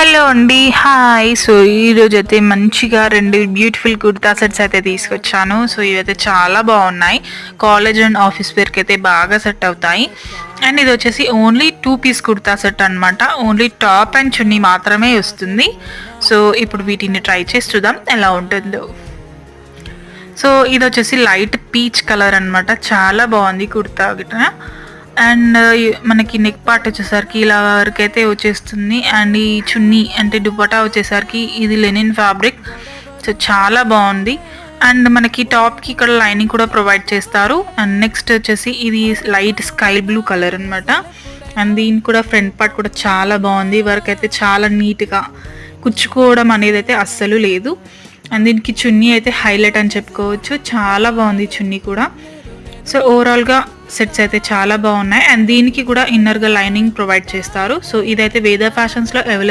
Hello అండి. Hi. So, ఈరోజైతే మంచిగా 2 బ్యూటిఫుల్ కుర్తా సెట్స్ అయితే తీసుకొచ్చాను. సో, ఇవైతే చాలా బాగున్నాయి. కాలేజ్ అండ్ ఆఫీస్ వేర్‌కైతే బాగా సెట్ అవుతాయి. అండ్ ఇదొచ్చేసి ఓన్లీ 2 పీస్ కుర్తా సెట్ అనమాట. ఓన్లీ టాప్ అండ్ చున్నీ మాత్రమే వస్తుంది. సో, ఇప్పుడు వీటిని ట్రై చేసి చూద్దాం ఎలా ఉంటుందో. సో, ఇదొచ్చేసి లైట్ పీచ్ కలర్ అనమాట. చాలా బాగుంది కుర్తా గిట్ట. అండ్ మనకి నెక్ పార్ట్ వచ్చేసరికి ఇలా వరకైతే వచ్చేస్తుంది. అండ్ ఈ చున్నీ అంటే దుపట్టా వచ్చేసరికి ఇది లెనిన్ ఫ్యాబ్రిక్. సో చాలా బాగుంది. అండ్ మనకి టాప్కి ఇక్కడ లైనింగ్ కూడా ప్రొవైడ్ చేస్తారు. అండ్ నెక్స్ట్ వచ్చేసి ఇది లైట్ స్కై బ్లూ కలర్ అనమాట. అండ్ దీని కూడా ఫ్రంట్ పార్ట్ కూడా చాలా బాగుంది. వర్క్ అయితే చాలా నీట్గా కుచ్చుకోవడం అనేది అయితే అస్సలు లేదు. అండ్ దీనికి చున్నీ అయితే హైలైట్ అని చెప్పుకోవచ్చు. చాలా బాగుంది చున్నీ కూడా. సో ఓవరాల్గా సెట్స్ అయితే చాలా బాగున్నాయి. అండ్ దీనికి కూడా ఇన్నర్గా లైనింగ్ ప్రొవైడ్ చేస్తారు. సో ఇదైతే వేద ఫ్యాషన్స్లో అవైలబుల్